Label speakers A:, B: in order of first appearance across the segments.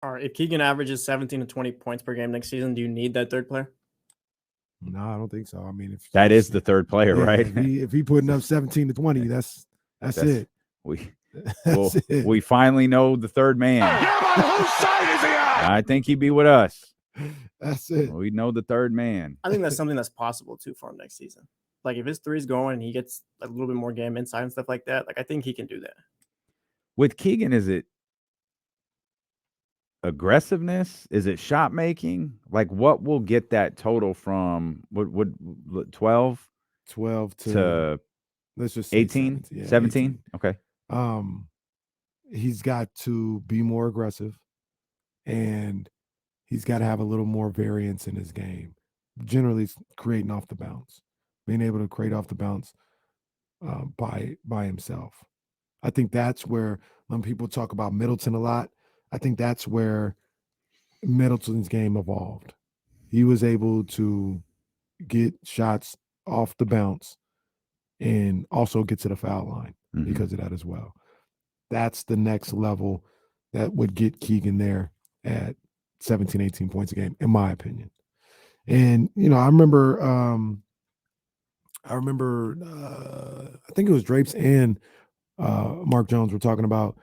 A: All right, if Keegan averages 17 to 20 points per game next season, do you need that third player?
B: No, I don't think so. I mean, if
C: That is the third player,
B: yeah,
C: right?
B: if he putting up 17 to 20, that's it.
C: Well, we finally know the third man.
D: On whose side is he on?
C: I think he'd be with us.
B: That's it.
C: We know the third man.
A: I think that's something that's possible too for him next season. Like if his three's going and he gets a little bit more game inside and stuff like that, like I think he can do that.
C: With Keegan, is it aggressiveness? Is it shot making? Like what will get that total from what 12
B: to let's just say
C: 18, 17? Okay.
B: He's got to be more aggressive, and he's got to have a little more variance in his game. Generally, creating off the bounce, being able to create off the bounce by himself. I think that's where when people talk about Middleton a lot, I think that's where Middleton's game evolved. He was able to get shots off the bounce and also get to the foul line because of that as well. That's the next level that would get Keegan there at 17, 18 points a game, in my opinion. And, you know, I remember, I think it was Drapes and Mark Jones were talking about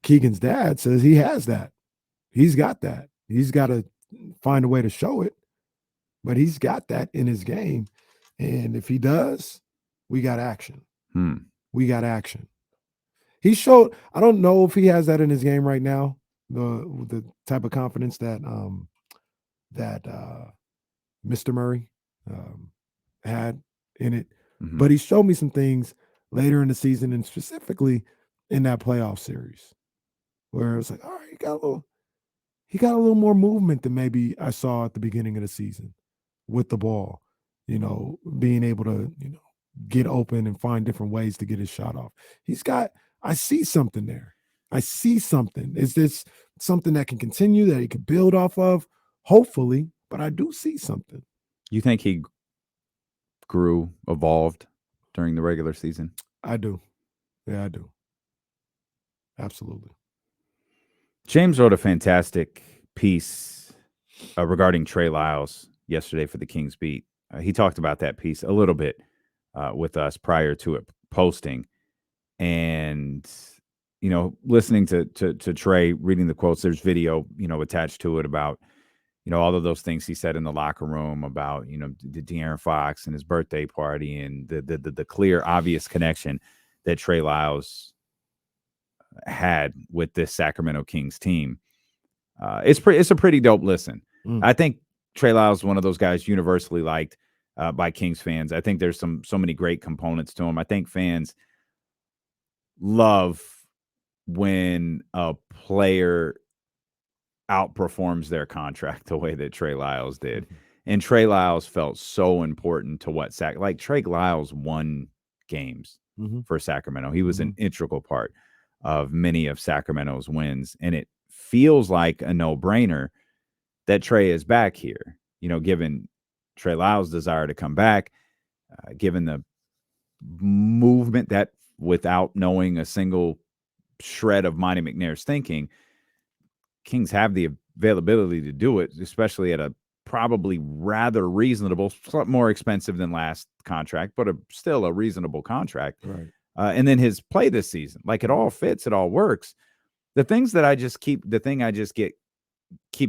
B: Keegan's dad says he has that. He's got that. He's got to find a way to show it, but he's got that in his game. And if he does, we got action. We got action. He showed, I don't know if he has that in his game right now, the type of confidence that Mr. Murray had in it. But he showed me some things later in the season, and specifically in that playoff series, where it was like, all right, he got a little more movement than maybe I saw at the beginning of the season with the ball, you know, being able to, you know, get open and find different ways to get his shot off. I see something there. I see something. Is this something that can continue, that he can build off of? Hopefully, but I do see something.
C: You think he grew, evolved during the regular season?
B: I do. Yeah, I do. Absolutely.
C: James wrote a fantastic piece regarding Trey Lyles yesterday for the Kings Beat. He talked about that piece a little bit with us prior to it posting. And, you know, listening to Trey, reading the quotes, there's video, you know, attached to it about, you know, all of those things he said in the locker room about, you know, the De'Aaron Fox and his birthday party and the clear, obvious connection that Trey Lyles had with this Sacramento Kings team. It's a pretty dope listen. I think Trey Lyles is one of those guys universally liked by Kings fans. I think there's so many great components to him. I think fans love when a player outperforms their contract the way that Trey Lyles did. And Trey Lyles felt so important to what Trey Lyles won games for Sacramento. He was an integral part of many of Sacramento's wins. And it feels like a no-brainer that Trey is back here, you know, given Trey Lyles' desire to come back, given the movement that without knowing a single shred of Monty McNair's thinking, Kings have the availability to do it, especially at a probably rather reasonable, more expensive than last contract, but still a reasonable contract.
B: Right.
C: And then his play this season, like it all fits, it all works. The thing I just keep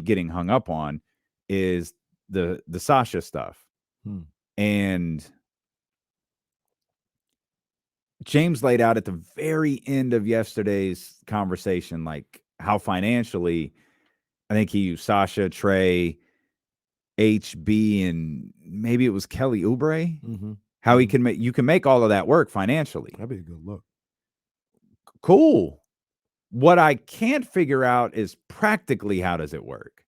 C: getting hung up on is the Sasha stuff. And James laid out at the very end of yesterday's conversation, like how financially, I think he used Sasha, Trey, HB, and maybe it was Kelly Oubre. How he can you can make all of that work financially.
B: That'd be a good look.
C: Cool. What I can't figure out is practically how does it work?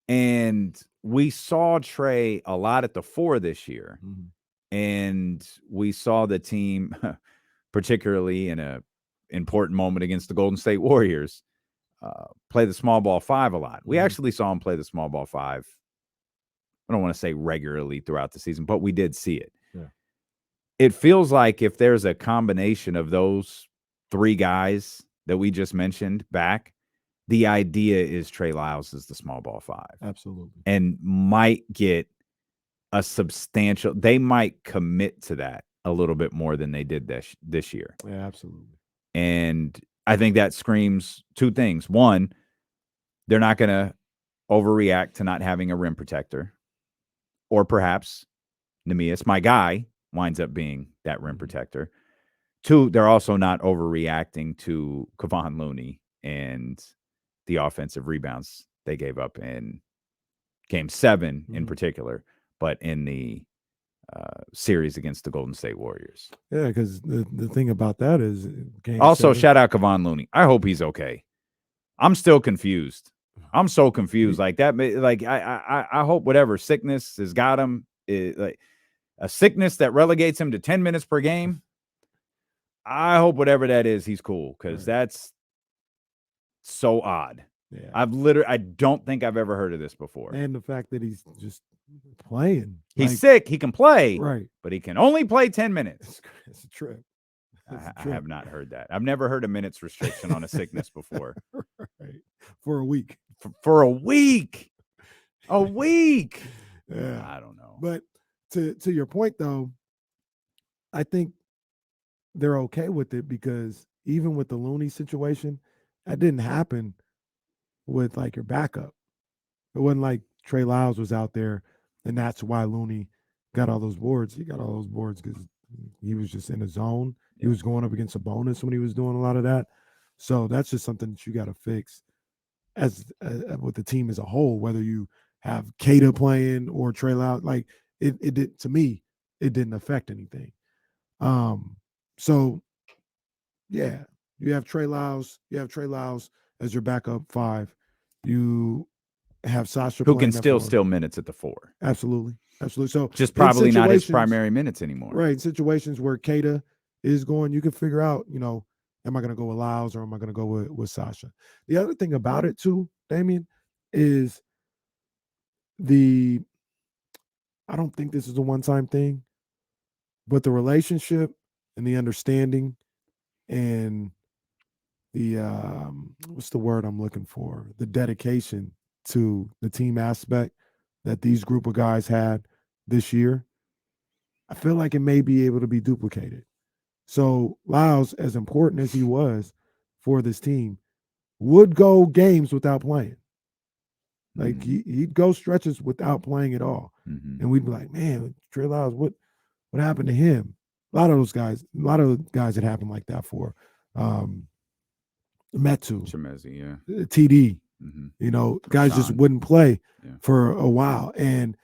C: And we saw Trey a lot at the 4 this year. And we saw the team, particularly in an important moment against the Golden State Warriors, play the small ball 5 a lot. We actually saw him play the small ball 5. I don't want to say regularly throughout the season, but we did see it.
B: Yeah.
C: It feels like if there's a combination of those 3 guys that we just mentioned back, the idea is Trey Lyles is the small ball 5.
B: Absolutely.
C: And might get a substantial – they might commit to that a little bit more than they did this year.
B: Yeah, absolutely.
C: And I think that screams two things. One, they're not going to overreact to not having a rim protector. Or perhaps Neemias, my guy, winds up being that rim protector. Two, they're also not overreacting to Kevon Looney and the offensive rebounds they gave up in Game 7 in particular, but in the series against the Golden State Warriors.
B: Yeah, because the thing about that is
C: also, shout out Kevon Looney. I hope he's okay. I'm still confused. I'm so confused. Like that. Like I hope whatever sickness has got him, like a sickness that relegates him to 10 minutes per game. I hope whatever that is, he's cool, because that's so odd.
B: Yeah.
C: I don't think I've ever heard of this before.
B: And the fact that he's just playing.
C: He's sick. He can play,
B: right?
C: But he can only play 10 minutes.
B: It's a trip.
C: I have not heard that. I've never heard a minutes restriction on a sickness before.
B: Right. For a week.
C: For a week. A week.
B: Yeah.
C: I don't know.
B: But to your point, though, I think they're okay with it, because even with the Looney situation, that didn't happen with like your backup. It wasn't like Trey Lyles was out there and that's why Looney got all those boards. He got all those boards because he was just in a zone. He was going up against a bonus when he was doing a lot of that. So that's just something that you got to fix as with the team as a whole, whether you have Kata playing or Trey Lyles. Like it did, to me, it didn't affect anything. So yeah, you have Trey Lyles as your backup 5. You have Sasha
C: who can
B: still
C: steal minutes at the 4.
B: Absolutely. So
C: just probably not his primary minutes anymore.
B: Right. In situations where Kata is going, you can figure out, am I going to go with Lyles or am I going to go with Sasha? The other thing about it too, Damian, is I don't think this is a one-time thing, but the relationship and the understanding and the what's the word I'm looking for? The dedication to the team aspect that these group of guys had this year, I feel like it may be able to be duplicated. So Lyles, as important as he was for this team, would go games without playing. Like he'd go stretches without playing at all. And we'd be like, man, Trey Lyles, what happened to him? A lot of the guys it happened like that for. Metu,
C: Chemezi, yeah.
B: TD, guys just wouldn't play for a while. And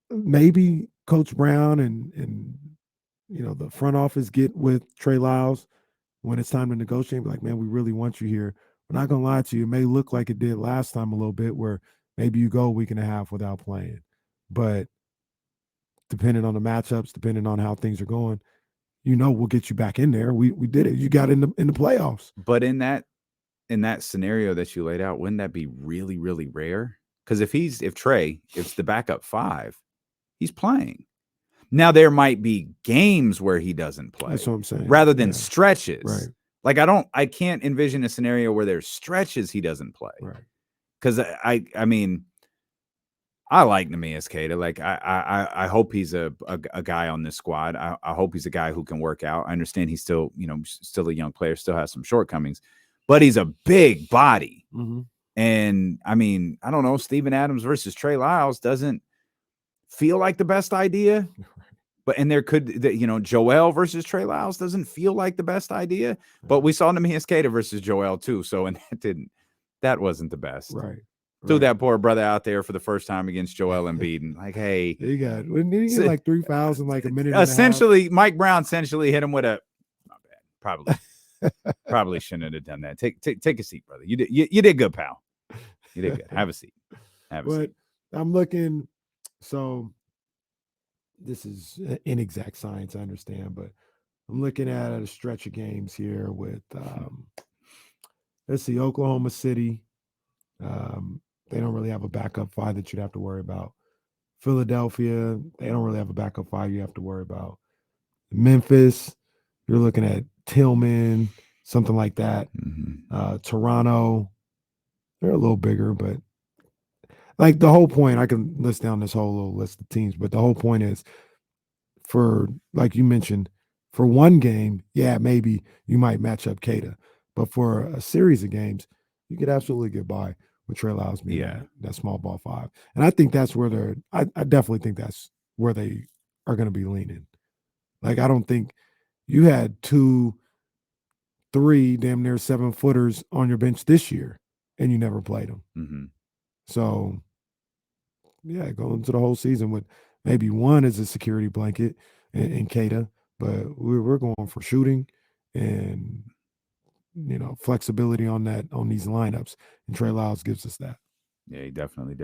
B: maybe Coach Brown and the front office get with Trey Lyles when it's time to negotiate, be like, man, we really want you here. We're not going to lie to you. It may look like it did last time a little bit, where maybe you go a week and a half without playing. But depending on the matchups, depending on how things are going, we'll get you back in there. We did it. You got in the playoffs.
C: But in that scenario that you laid out, wouldn't that be really, really rare? Because if Trey, it's the backup 5, he's playing. Now there might be games where he doesn't play.
B: That's what I'm saying.
C: Rather than stretches.
B: Right.
C: Like I can't envision a scenario where there's stretches he doesn't play.
B: Right.
C: Because I mean, I like Neemias Queta. Like I hope he's a guy on this squad. I hope he's a guy who can work out. I understand he's still a young player, still has some shortcomings, but he's a big body.
B: Mm-hmm.
C: And I mean, I don't know, Steven Adams versus Trey Lyles doesn't feel like the best idea. But and there could, Joel versus Trey Lyles doesn't feel like the best idea. But we saw Neemias Queta versus Joel too. So and that wasn't the best.
B: Right.
C: Threw that poor brother out there for the first time against Joel Embiid, and like, hey,
B: he got like 3 fouls in like a minute.
C: Essentially, Mike Brown hit him with a. Not bad. Probably shouldn't have done that. Take a seat, brother. You did good, pal. You did good. Have a seat.
B: But I'm looking. So this is inexact science, I understand, but I'm looking at a stretch of games here with let's see, Oklahoma City. They don't really have a backup 5 that you'd have to worry about. Philadelphia, they don't really have a backup 5 you have to worry about. Memphis, you're looking at Tillman, something like that. Toronto, they're a little bigger, but like the whole point, I can list down this whole little list of teams, but the whole point is for, like you mentioned, for one game, yeah, maybe you might match up Kada, but for a series of games, you could absolutely get by with Trey Lyles being that small ball 5. And I think that's where I definitely think that's where they are going to be leaning. Like, I don't think you had 2, 3 damn near 7-footers on your bench this year and you never played them. So, yeah, go into the whole season with maybe one as a security blanket in Kada, but we're going for shooting and, flexibility on these lineups. And Trey Lyles gives us that.
C: Yeah, he definitely does.